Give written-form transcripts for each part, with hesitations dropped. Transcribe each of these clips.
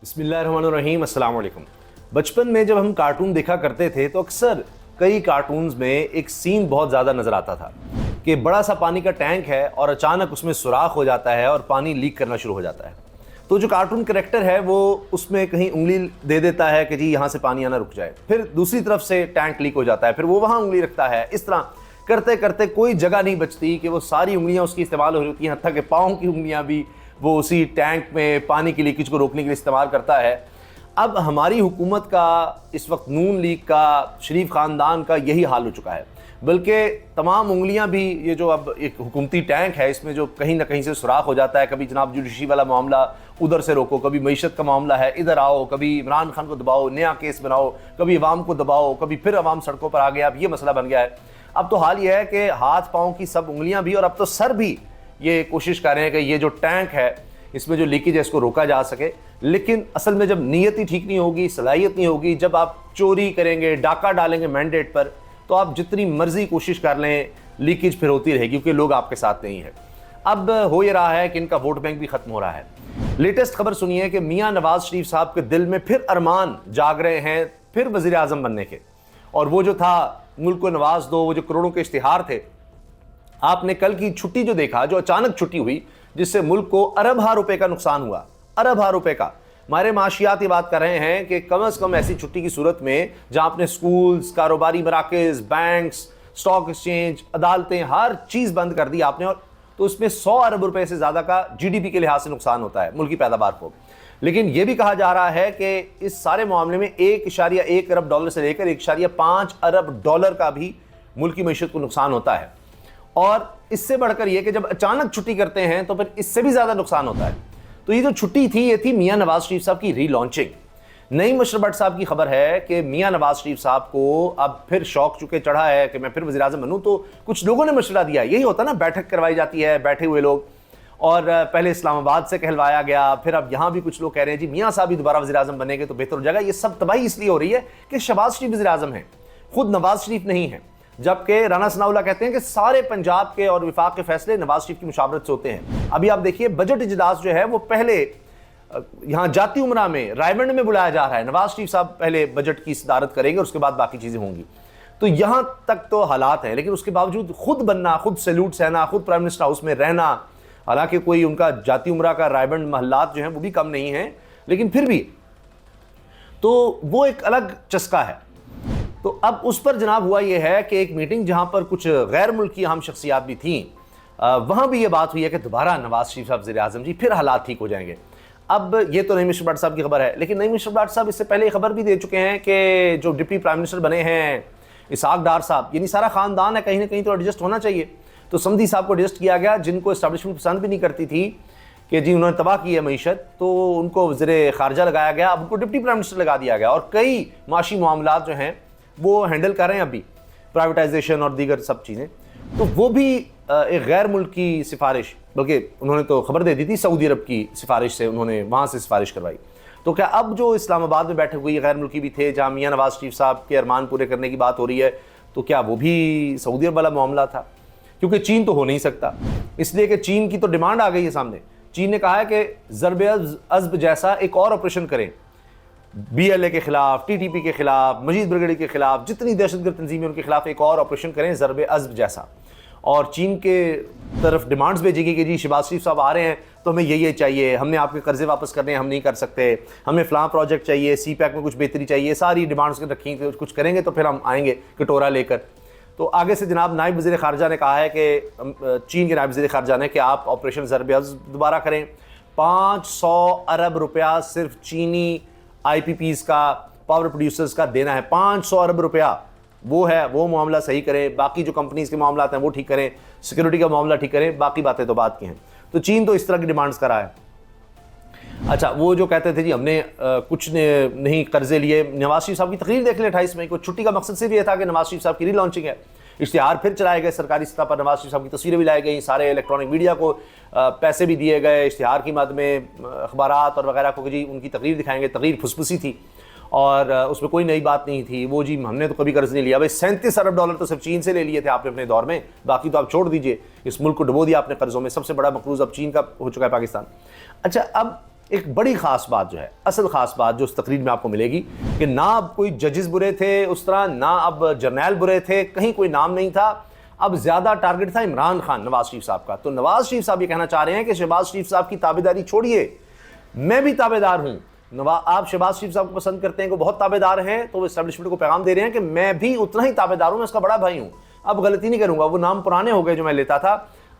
बिस्मिल्लाहिर्रहमानिर्रहीम, अस्सलाम वालेकुम। बचपन में जब हम कार्टून देखा करते थे तो अक्सर कई कार्टून्स में एक सीन बहुत ज़्यादा नज़र आता था कि बड़ा सा पानी का टैंक है और अचानक उसमें सुराख हो जाता है और पानी लीक करना शुरू हो जाता है। तो जो कार्टून कैरेक्टर है वो उसमें कहीं उंगली दे देता है कि जी यहाँ से पानी आना रुक जाए, फिर दूसरी तरफ से टैंक लीक हो जाता है, फिर वो वहाँ उंगली रखता है। इस तरह करते करते कोई जगह नहीं बचती कि वो सारी उंगलियाँ उसकी इस्तेमाल हो रही होती हैं, हत्ता के पाँव की उंगलियाँ भी वो उसी टैंक में पानी की लीकेज को रोकने के लिए इस्तेमाल करता है। अब हमारी हुकूमत का इस वक्त नून लीग का, शरीफ ख़ानदान का यही हाल हो चुका है, बल्कि तमाम उंगलियां भी ये जो अब एक हुकूमती टैंक है इसमें जो कहीं ना कहीं से सुराख हो जाता है। कभी जनाब जुडिशरी वाला मामला उधर से रोको, कभी मईशत का मामला है इधर आओ, कभी इमरान खान को दबाओ, नया केस बनाओ, कभी अवाम को दबाओ, कभी फिर अवाम सड़कों पर आ गया। अब ये मसला बन गया है। अब तो हाल ये है कि हाथ पाँव की सब उंगलियाँ भी और अब तो सर भी ये कोशिश कर रहे हैं कि ये जो टैंक है इसमें जो लीकेज है इसको रोका जा सके। लेकिन असल में जब नीयत ही ठीक नहीं होगी, सलाहियत नहीं होगी, जब आप चोरी करेंगे, डाका डालेंगे मैंडेट पर, तो आप जितनी मर्जी कोशिश कर लें लीकेज फिर होती रहेगी क्योंकि लोग आपके साथ नहीं है। अब हो ये रहा है कि इनका वोट बैंक भी खत्म हो रहा है। लेटेस्ट खबर सुनिए कि मियां नवाज शरीफ साहब के दिल में फिर अरमान जाग रहे हैं फिर वजीर आजम बनने के। और वो जो था मुल्क को नवाज दो, वो जो करोड़ों के इश्तिहार थे, आपने कल की छुट्टी जो देखा, जो अचानक छुट्टी हुई जिससे मुल्क को अरब रुपए का नुकसान हुआ, अरब रुपए का। हमारे माशियात ये बात कर रहे हैं कि कम से कम ऐसी छुट्टी की सूरत में जहां आपने स्कूल्स, कारोबारी मराकज़, बैंक्स, स्टॉक एक्सचेंज, अदालतें, हर चीज़ बंद कर दी आपने, और तो उसमें 100 अरब रुपए से ज़्यादा का GDP के लिहाज से नुकसान होता है मुल्क की पैदावार को। लेकिन यह भी कहा जा रहा है कि इस सारे मामले में 1.1 अरब डॉलर से लेकर 1.5 अरब डॉलर का भी मुल्क की मईशत को नुकसान होता है। और इससे बढ़कर यह कि जब अचानक छुट्टी करते हैं तो फिर इससे भी ज़्यादा नुकसान होता है। तो ये जो छुट्टी थी ये थी मियां नवाज शरीफ साहब की रीलॉन्चिंग। नईम अशरफ भट्ट साहब की खबर है कि मियां नवाज शरीफ साहब को अब फिर शौक चुके चढ़ा है कि मैं फिर वज़ीर आज़म बनूं। तो कुछ लोगों ने मशवरा दिया, यही होता ना, बैठक करवाई जाती है, बैठे हुए लोग, और पहले इस्लामाबाद से कहलवाया गया, फिर अब यहाँ भी कुछ लोग कह रहे हैं जी मियाँ साहब भी दोबारा वज़ीर आज़म बनेंगे तो बेहतर हो जाएगा। ये सब तबाही इसलिए हो रही है कि शहबाज शरीफ वज़ीर आज़म हैं, खुद नवाज शरीफ नहीं है। जबकि राना सनाउल्लाह कहते हैं कि सारे पंजाब के और विफाक के फैसले नवाज शरीफ की मुशावरत से होते हैं। अभी आप देखिए बजट इजलास जो है वो पहले यहाँ जाती उमरा में रायमंड में बुलाया जा रहा है। नवाज शरीफ साहब पहले बजट की सदारत करेंगे और उसके बाद बाकी चीज़ें होंगी। तो यहाँ तक तो हालात हैं, लेकिन उसके बावजूद खुद बनना, खुद सैल्यूट सहना, खुद प्राइम मिनिस्टर हाउस में रहना, हालांकि कोई उनका जाती उमरा का रायमंड महल्लात जो हैं वो भी कम नहीं हैं, लेकिन फिर भी तो वो एक अलग चस्का है। तो अब उस पर जनाब हुआ यह है कि एक मीटिंग जहां पर कुछ गैर मुल्की अहम शख्सियात भी थीं, वहां भी ये बात हुई है कि दोबारा नवाज शरीफ साहब वज़ीर आज़म जी, फिर हालात ठीक हो जाएंगे। अब ये तो नईम अशरफ भट्ट साहब की खबर है, लेकिन नईम अशरफ भट्ट साहब इससे पहले खबर भी दे चुके हैं कि जो डिप्टी प्राइम मिनिस्टर बने हैं इसहाक डार साहब, यानी सारा खानदान है, कहीं ना कहीं तो एडजस्ट होना चाहिए। तो समधी साहब को एडजस्ट किया गया, जिनको इस्टेब्लिशमेंट पसंद भी नहीं करती थी कि जी उन्होंने तबाह की है मईशत, तो उनको वज़ीर ख़ारजा लगाया गया, अब उनको डिप्टी प्राइम मिनिस्टर लगा दिया गया। और कई माशी मामलात जो हैं वो हैंडल कर रहे हैं अभी, प्राइवेटाइजेशन और दीगर सब चीज़ें। तो वो भी एक गैर मुल्क की सिफारिश, बल्कि उन्होंने तो खबर दे दी थी सऊदी अरब की सिफारिश से, उन्होंने वहाँ से सिफारिश करवाई। तो क्या अब जो इस्लामाबाद में बैठक हुई गैर मुल्की भी थे जहाँ मियां नवाज शरीफ साहब के अरमान पूरे करने की बात हो रही है, तो क्या वो भी सऊदी अरब वाला मामला था? क्योंकि चीन तो हो नहीं सकता, इसलिए कि चीन की तो डिमांड आ गई है सामने। चीन ने कहा है कि ज़रबे अज़्ब जैसा एक और ऑपरेशन करें BLA के खिलाफ, TTP के खिलाफ, मजीद ब्रिगेड के खिलाफ, जितनी दहशतगर्द तंजीमें उनके खिलाफ एक और ऑपरेशन करें ज़रबे अज़्ब जैसा। और चीन के तरफ डिमांड्स भेजेगी कि जी शहबाज शरीफ साहब आ रहे हैं तो हमें ये चाहिए, हमने आपके कर्जे वापस करने हैं, हम नहीं कर सकते, हमें फ़लाँ प्रोजेक्ट चाहिए, CPEC में कुछ बेहतरी चाहिए, सारी डिमांड्स रखी, कुछ करेंगे तो फिर हम आएंगे कटोरा लेकर। तो आगे से जनाब नायब वज़ीर ख़ारजा ने कहा है कि चीन के नायब वज़ीर ख़ारजा ने कि आप ऑपरेशन ज़रबे अज़्ब दोबारा करें। 500 अरब रुपया सिर्फ चीनी IPPs का, पावर प्रोड्यूसर्स का देना है, 500 अरब रुपया। वो है, वो मामला सही करें, बाकी जो कंपनीज के मामला हैं वो ठीक करें, सिक्योरिटी का मामला ठीक करें, बाकी बातें तो बात की हैं। तो चीन तो इस तरह की डिमांड्स कर रहा है। अच्छा, वो जो कहते थे जी हमने कुछ नहीं कर्जे लिए, नवाज शरीफ साहब की तकरीर देख लें 28 मई को। छुट्टी का मकसद सिर्फ ये था कि नवाज शरीफ साहब की रीलॉन्चिंग है, इश्तिहार फिर चलाए गए सरकारी सतह पर, नवाज शरीफ साहब की तस्वीरें भी लाई गई, सारे इलेक्ट्रॉनिक मीडिया को पैसे भी दिए गए इश्तिहार की मद में, अखबारात और वगैरह को जी उनकी तकरीर दिखाएंगे। तकरीर फुसफुसी थी और उसमें कोई नई बात नहीं थी। वो जी हमने तो कभी कर्ज नहीं लिया। भाई 37 अरब डॉलर तो सिर्फ चीन से ले लिए थे आपने अपने दौर में, बाकी तो आप छोड़ दीजिए। इस मुल्क को डुबो दिया आपने कर्जों में, सबसे बड़ा मकरूज अब चीन का हो चुका है पाकिस्तान। अच्छा, अब एक बड़ी ख़ास बात जो है, असल ख़ास बात जो उस तकरीर में आपको मिलेगी कि ना अब कोई जजेस बुरे थे उस तरह, ना अब जर्नैल बुरे थे, कहीं कोई नाम नहीं था। अब ज़्यादा टारगेट था इमरान खान, नवाज शरीफ साहब का। तो नवाज शरीफ साहब ये कहना चाह रहे हैं कि शहबाज शरीफ साहब की ताबेदारी छोड़िए, मैं भी ताबेदार हूँ। आप शहबाज शरीफ साहब को पसंद करते हैं, को बहुत ताबेदार हैं, तो वो इस्टेब्लिशमेंट को पैगाम दे रहे हैं कि मैं भी उतना ही ताबेदार हूँ, मैं उसका बड़ा भाई हूँ, अब गलती नहीं करूँगा। वो नाम पुराने हो गए जो मैं लेता था,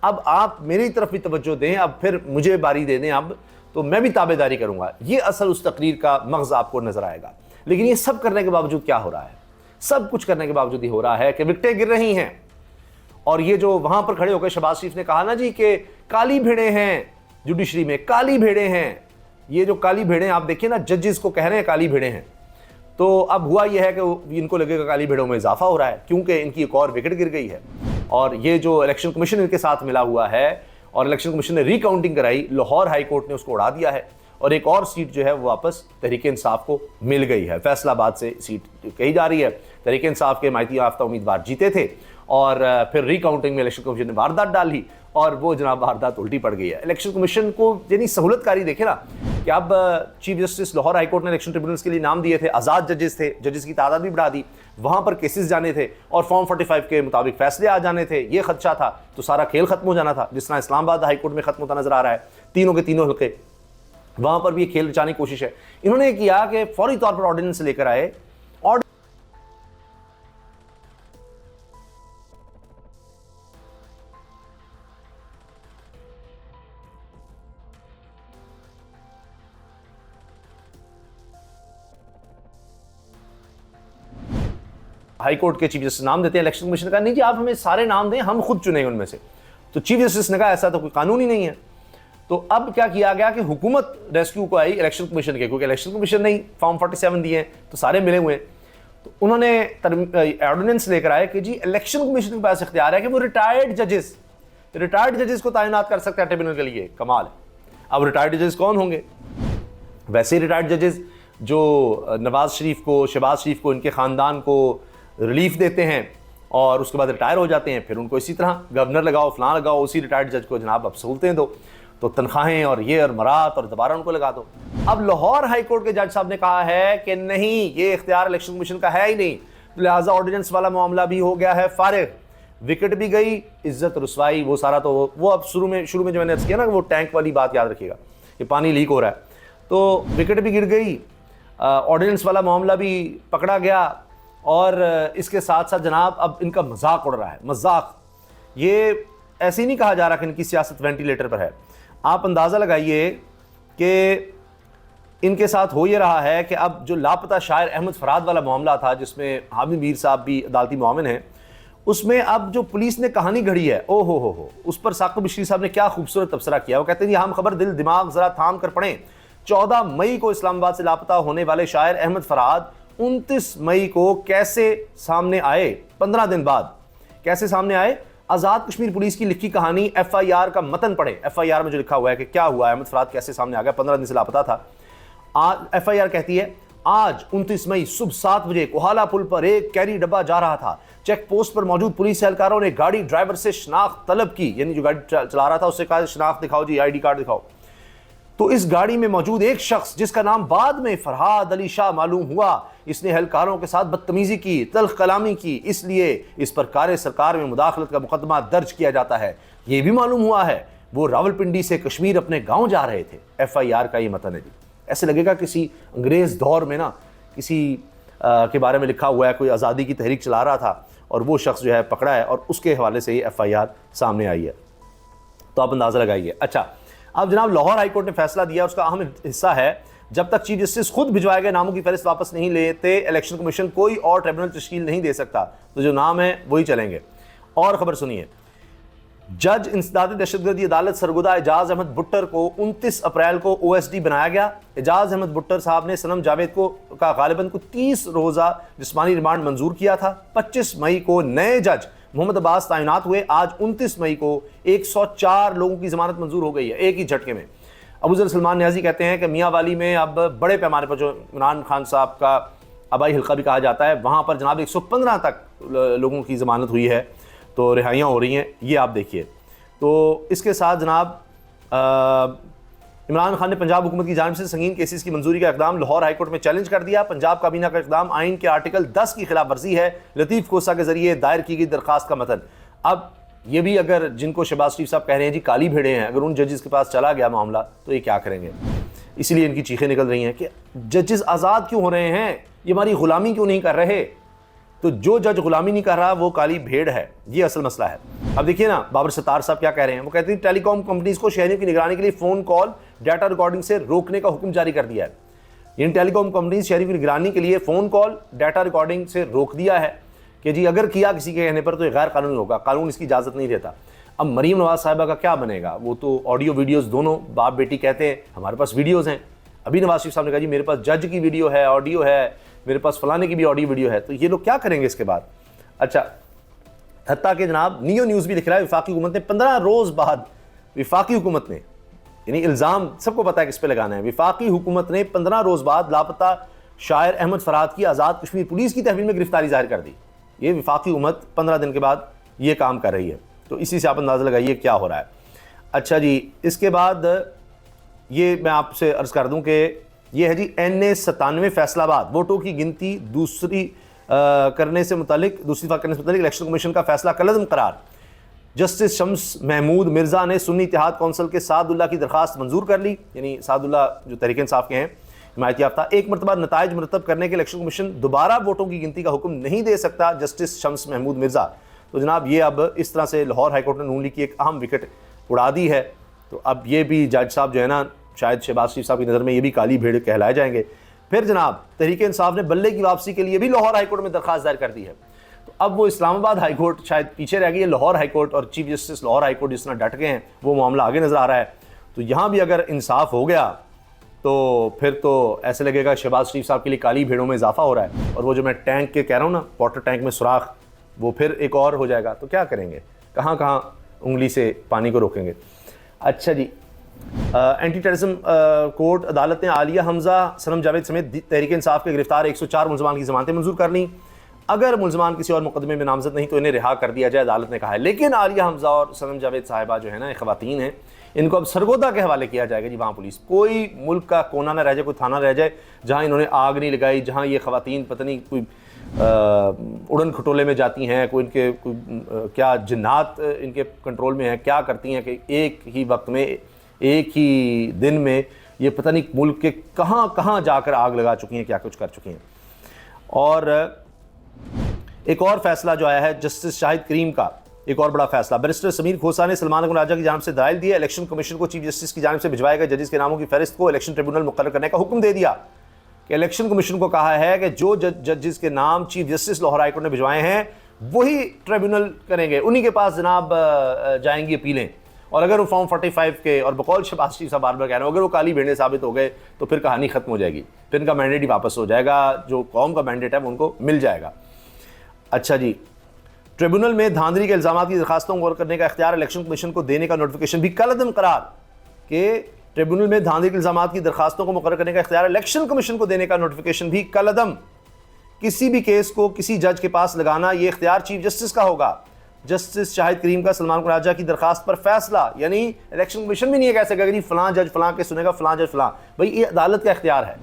अब आप मेरी तरफ भी तवज्जो दें, अब फिर मुझे बारी दे दें, अब तो मैं भी ताबेदारी करूँगा। ये असल उस तकरीर का मग़ज़ आपको नज़र आएगा। लेकिन ये सब करने के बावजूद क्या हो रहा है? सब कुछ करने के बावजूद ये हो रहा है कि विकटें गिर रही हैं। और ये जो वहाँ पर खड़े होकर शहबाज शरीफ ने कहा ना जी कि काली भेड़ें हैं जुडिशरी में, काली भेड़ें हैं, ये जो काली भेड़ें आप देखिए ना, जजेस को कह रहे हैं काली भेड़ें हैं। तो अब हुआ यह है कि इनको लगेगा काली भेड़ों में इजाफा हो रहा है, क्योंकि इनकी एक और विकेट गिर गई है। और ये जो इलेक्शन कमीशन इनके साथ मिला हुआ है और इलेक्शन कमीशन ने रिकाउंटिंग कराई, लाहौर हाई कोर्ट ने उसको उड़ा दिया है और एक और सीट जो है वो वापस तहरीक इंसाफ को मिल गई है। फैसलाबाद से सीट कही जा रही है, तहरीक इंसाफ के माइती याफ्ता उम्मीदवार जीते थे और फिर रिकाउंटिंग में इलेक्शन कमीशन ने वारदात डाली और वो जनाब वारदात उल्टी पड़ गई है। इलेक्शन कमीशन को यानी सहूलतकारी देखे ना कि अब chief justice Lahore high court ने इलेक्शन ट्रिब्यूनल्स के लिए नाम दिए थे, आज़ाद जजेस थे, जजेस की तादाद भी बढ़ा दी, वहाँ पर केसेस जाने थे और फॉर्म 45 के मुताबिक फैसले आ जाने थे। ये खदशा था तो सारा खेल खत्म हो जाना था, जिस तरह इस्लामाबाद हाई कोर्ट में खत्म होता नजर आ रहा है, तीनों के तीनों हल्के, वहाँ पर भी ये खेल रचाने की कोशिश है। इन्होंने किया कि फौरी तौर पर ऑर्डिनेंस लेकर आए। हाई कोर्ट के चीफ जस्टिस नाम देते हैं, इलेक्शन कमीशन का नहीं जी आप हमें सारे नाम दें, हम खुद चुनेंगे उनमें से। तो चीफ जस्टिस ने कहा ऐसा तो कोई कानून ही नहीं है। तो अब क्या किया गया कि हुकूमत रेस्क्यू को आई इलेक्शन कमीशन के, क्योंकि इलेक्शन कमीशन ने फॉर्म 47 दिए हैं तो सारे मिले हुए हैं। तो उन्होंने ऑर्डिनेंस लेकर आए कि जी इलेक्शन कमीशन के पास इख्तियार है कि वो रिटायर्ड जजेस को तैनात कर सकता है ट्रिब्यूनल के लिए। कमाल है। अब रिटायर्ड जजेस कौन होंगे? वैसे रिटायर्ड जजेस जो नवाज शरीफ को, शहबाज शरीफ को, इनके ख़ानदान को रिलीफ देते हैं और उसके बाद रिटायर हो जाते हैं, फिर उनको इसी तरह गवर्नर लगाओ, फलां लगाओ, उसी रिटायर्ड जज को जनाब अब सहूलतें दो, तो तनख्वाहें और ये और मरात और दोबारा उनको लगा दो। अब लाहौर हाई कोर्ट के जज साहब ने कहा है कि नहीं, ये इख्तियार इलेक्शन कमीशन का है ही नहीं, लिहाजा ऑर्डिनेंस वाला मामला भी हो गया है फारिग, विकेट भी गई, इज्जत रुसवाई, वो सारा तो वो अब शुरू में जो मैंने अर्ज़ किया ना, वो टैंक वाली बात याद रखिएगा, ये पानी लीक हो रहा है, तो विकेट भी गिर गई, ऑर्डिनेंस वाला मामला भी पकड़ा गया और इसके साथ साथ जनाब अब इनका मजाक उड़ रहा है। मजाक ये ऐसे ही नहीं कहा जा रहा कि इनकी सियासत वेंटिलेटर पर है। आप अंदाज़ा लगाइए कि इनके साथ हो ये रहा है कि अब जो लापता शायर अहमद फराद वाला मामला था, जिसमें हामिद मीर साहब भी अदालती मुआविन हैं, उसमें अब जो पुलिस ने कहानी घड़ी है, ओ हो, उस पर साकिब बिश्री साहब ने क्या खूबसूरत तबसरा किया। वो कहते हैं हम खबर दिल दिमाग ज़रा थाम कर पढ़ें। 14 मई को इस्लामाबाद से लापता होने वाले शायर अहमद फराद 29 मई को कैसे सामने आए, 15 दिन बाद कैसे सामने आए। आज़ाद कश्मीर पुलिस की लिखी कहानी FIR का मतन पढ़े। FIR में जो लिखा हुआ है कि क्या हुआ, अहमद फराद कैसे सामने आ गया, 15 दिन से लापता था। आज FIR कहती है आज 29 मई सुबह 7 बजे कोहाला पुल पर एक कैरी डब्बा जा रहा था। चेक पोस्ट पर मौजूद पुलिस एहलकारों ने गाड़ी ड्राइवर से शनाख्त तलब की, यानी जो गाड़ी चला रहा था उससे कहा शनाख्त दिखाओ जी, ID कार्ड दिखाओ। तो इस गाड़ी में मौजूद एक शख्स, जिसका नाम बाद में फरहाद अली शाह मालूम हुआ, इसने एहलकारों के साथ बदतमीजी की, तल्ख कलामी की, इसलिए इस पर कार्य सरकार में मुदाखलत का मुकदमा दर्ज किया जाता है। यह भी मालूम हुआ है वो रावलपिंडी से कश्मीर अपने गांव जा रहे थे। FIR का ये मतन है जी। ऐसे लगेगा किसी अंग्रेज दौर में ना किसी के बारे में लिखा हुआ है, कोई आज़ादी की तहरीक चला रहा था और वो शख्स जो है पकड़ा है और उसके हवाले से ये FIR सामने आई है। तो आप अंदाज़ा लगाइए। अच्छा, अब जनाब लाहौर हाई कोर्ट ने फैसला दिया, उसका अहम हिस्सा है, जब तक चीफ जस्टिस खुद भिजवाए गए नामों की फहरिस्त वापस नहीं लेते, इलेक्शन कमीशन कोई और ट्रिब्यूनल तश्कील नहीं दे सकता। तो जो नाम है वही चलेंगे। और खबर सुनिए, जज इंसदादी दहशतगर्दी अदालत सरगुदा एजाज अहमद बुट्टर को 29 अप्रैल को OSD बनाया गया। एजाज अहमद बुट्टर साहब ने सनम जावेद को गालिबन को 30 रोज़ा जिस्मानी रिमांड मंजूर किया था। 25 मई को नए जज मोहम्मद अब्बास तैनात हुए। आज 29 मई को 104 लोगों की जमानत मंजूर हो गई है एक ही झटके में। अबूजर सलमान न्याजी कहते हैं कि मियाँ वाली में अब बड़े पैमाने पर, जो इमरान खान साहब का आबाई हल्का भी कहा जाता है, वहाँ पर जनाब 115 तक लोगों की ज़मानत हुई है, तो रिहाइयाँ हो रही हैं। ये आप देखिए। तो इसके साथ जनाब इमरान खान ने पंजाब हुकूमत की जानिब से संगीन केसेस की मंजूरी का इकदाम लाहौर हाईकोर्ट में चैलेंज कर दिया। पंजाब काबीना का इकदाम आइन के आर्टिकल 10 की खिलाफ वर्जी है। लतीफ़ कोसा के जरिए दायर की गई दरखास्त का मतन। अब ये भी अगर जिनको शहबाज शरीफ साहब कह रहे हैं जी काली भेड़े हैं, अगर उन जजेस के पास चला गया मामला तो ये क्या करेंगे। इसलिए इनकी चीखें निकल रही हैं कि जजेस आज़ाद क्यों हो रहे हैं, ये हमारी गुलामी क्यों नहीं कर रहे। तो जो जज गुलामी नहीं कर रहा वो काली भेड़ है, ये असल मसला है। अब देखिए ना बाबर सत्तार साहब क्या कह रहे हैं। वो कहते हैं टेलीकॉम कंपनीज को शहरियों की निगरानी के लिए फ़ोन कॉल डाटा रिकॉर्डिंग से रोकने का हुक्म जारी कर दिया है। इन टेलीकॉम कंपनीज शहरियों की निगरानी के लिए फ़ोन कॉल डाटा रिकॉर्डिंग से रोक दिया है कि जी अगर किया किसी के कहने पर तो ये गैर कानूनी होगा, कानून इसकी इजाज़त नहीं देता। अब मरीम नवाज साहिबा का क्या बनेगा। वो तो ऑडियो वीडियोज़ दोनों बाप बेटी कहते हैं हमारे पास वीडियोज़ हैं। अभी नवाज शरीफ साहब ने कहा जी मेरे पास जज की वीडियो है, ऑडियो है, मेरे पास फलाने की भी ऑडियो वीडियो है। तो ये लोग क्या करेंगे इसके बाद। अच्छा, हत्ता के जनाब नियो न्यूज़ भी लिख रहा है वफाकी हुकूमत ने 15 रोज़ बाद, वफाकी हुकूमत ने, यानी इल्ज़ाम सबको पता है किस पे लगाना है, वफाकी हुकूमत ने 15 रोज़ बाद लापता शायर अहमद फराद की आज़ाद कश्मीर पुलिस की तहवील में गिरफ्तारी जाहिर कर दी। ये वफाकी हुकूमत 15 दिन के बाद ये काम कर रही है। तो इसी से आप अंदाज़ा लगाइए क्या हो रहा है। अच्छा जी, इसके बाद ये मैं आपसे अर्ज़ कर दूँ कि ये है जी NA 97 फैसलाबाद वोटों की गिनती दूसरी दफा करने से मुतालिक इलेक्शन कमीशन का फैसला कलअदम करार। जस्टिस शम्स महमूद मिर्ज़ा ने सुन्नी इत्तेहाद कौंसिल के सादुल्ला की दरखास्त मंजूर कर ली। यानी सादुल्ला जो तहरीक इंसाफ के हैं हिमायत याफ्ता, एक मरतबा नताइज मुरतब करने के इलेक्शन कमीशन दोबारा वोटों की गिनती का हुक्म नहीं दे सकता, जस्टिस शम्स महमूद मिर्ज़ा। तो जनाब ये अब इस तरह से लाहौर हाईकोर्ट ने नून लीग की एक अहम विकेट उड़ा दी है। तो अब ये भी जज साहब जो है ना, शायद शहबाज शरीफ साहब की नज़र में ये भी काली भेड़ कहलाए जाएंगे। फिर जनाब तहरीक इंसाफ ने बल्ले की वापसी के लिए भी लाहौर हाईकोर्ट में दरखास्त दायर कर दी है। तो अब वो इस्लामाबाद हाईकोर्ट शायद पीछे रह गई है, लाहौर हाईकोर्ट और चीफ जस्टिस लाहौर हाईकोर्ट जिस तरह डट गए हैं वो मामला आगे नज़र आ रहा है। तो यहाँ भी अगर इंसाफ हो गया तो फिर तो ऐसे लगेगा शहबाज शरीफ साहब के लिए काली भेड़ों में इजाफा हो रहा है। और वो जो मैं टैंक के कह रहा हूँ ना, वाटर टैंक में सुराख, वो फिर एक और हो जाएगा। तो क्या करेंगे, कहाँ कहाँ उंगली से पानी को रोकेंगे। अच्छा जी, एंटी टेररिज्म कोर्ट अदालत ने आलिया हमजा, सनम जावेद समेत तहरीक इंसाफ के गिरफ्तार 104 मुलजमान की जमानतें मंजूर कर ली। अगर मुलजमान किसी और मुकदमे में नामजद नहीं तो इन्हें रिहा कर दिया जाए, अदालत ने कहा है। लेकिन आलिया हमजा और सनम जावेद साहिबा जो है ना, खवातीन हैं, इनको अब सरगोदा के हवाले किया जाएगा जी। वहाँ पुलिस, कोई मुल्क का कोना ना रह जाए, कोई थाना रह जाए जहाँ इन्होंने आग नहीं लगाई, जहाँ ये खवातीन पता नहीं कोई उड़न खटोले में जाती हैं, कोई इनके क्या जिन्नात इनके कंट्रोल में है, क्या करती हैं कि एक ही वक्त में एक ही दिन में ये पता नहीं मुल्क के कहाँ कहाँ जाकर आग लगा चुकी हैं, क्या कुछ कर चुकी हैं। और एक और फैसला जो आया है जस्टिस शाहिद करीम का, एक और बड़ा फैसला। बैरिस्टर समीर खोसा ने सलमान अकबर राजा की जानिब से दलाइल दिया। इलेक्शन कमीशन को चीफ जस्टिस की जानिब से भिजवाए गए जजेस के नामों की फहरिस्त को इलेक्शन ट्रिब्यूनल मुकर्रर करने का हुक्म दे दिया। कि इलेक्शन कमीशन को कहा है कि जो जजेस के नाम चीफ जस्टिस लाहौर हाईकोर्ट ने भिजवाए हैं वही ट्रिब्यूनल करेंगे, उन्हीं के पास जनाब जाएंगी अपीलें। और अगर वो फॉर्म 45 के, और बकौल शहबाज शरीफ साहब बार बार कह रहे हैं, अगर वो काली भेड़े साबित हो गए तो फिर कहानी खत्म हो जाएगी, फिर इनका मैंडेट ही वापस हो जाएगा, जो कौम का मैंडेट है वो उनको मिल जाएगा। अच्छा जी, ट्रिब्यूनल में धांधली के इल्जामात की दरखास्तों को गौर करने का इख्तियार इलेक्शन कमीशन को देने का नोटिफिकेशन भी कलअदम करार। के ट्रिब्यूनल में धांधली के इल्जामात की दरखास्तों को मुकर्रर करने का इख्तियार इलेक्शन कमीशन को देने का नोटिफिकेशन भी कलअदम। किसी भी केस को किसी जज के पास लगाना ये इख्तियार चीफ जस्टिस का होगा। जस्टिस शाहिद करीम का सलमान राजा की दरखास्त पर फैसला, यानी इलेक्शन कमीशन भी नहीं कह सकेगा कि फलां जज फलां के सुनेगा, फलां जज फलां। भाई ये अदालत का इख्तियार है,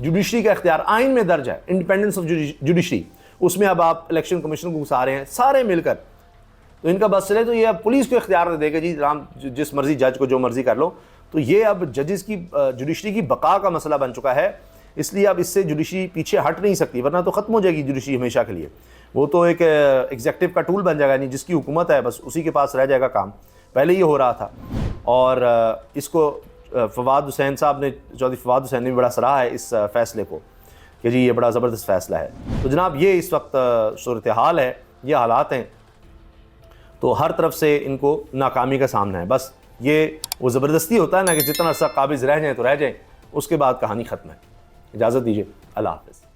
जुडिशरी का इख्तियार आइन में दर्ज है, इंडिपेंडेंस ऑफ जुडिशरी। उसमें अब आप इलेक्शन कमीशन को घुसा रहे हैं सारे मिलकर। तो इनका बस चले तो ये अब पुलिस को इख्तियार दे देगा जी, राम जिस मर्जी जज को जो मर्जी कर लो। तो ये अब जजेस की जुडिशरी की बका का मसला बन चुका है। इसलिए अब इससे जुडिशरी पीछे हट नहीं सकती, वरना तो ख़त्म हो जाएगी जुडिशरी हमेशा के लिए। वो तो एक एग्जेक्टिव का टूल बन जाएगा, नहीं जिसकी हुकूमत है बस उसी के पास रह जाएगा काम। पहले ये हो रहा था। और इसको फवाद हुसैन साहब ने, चौधरी फवाद हुसैन ने भी बड़ा सराहा है इस फैसले को कि जी ये बड़ा ज़बरदस्त फ़ैसला है। तो जनाब ये इस वक्त सूरत हाल है, ये हालात हैं। तो हर तरफ से इनको नाकामी का सामना है। बस ये वो ज़बरदस्ती होता है ना कि जितना अर्सा काबिज़ रह जाएँ तो रह जाएँ, उसके बाद कहानी ख़त्म है। इजाज़त दीजिए, अल्लाह हाफ़िज़।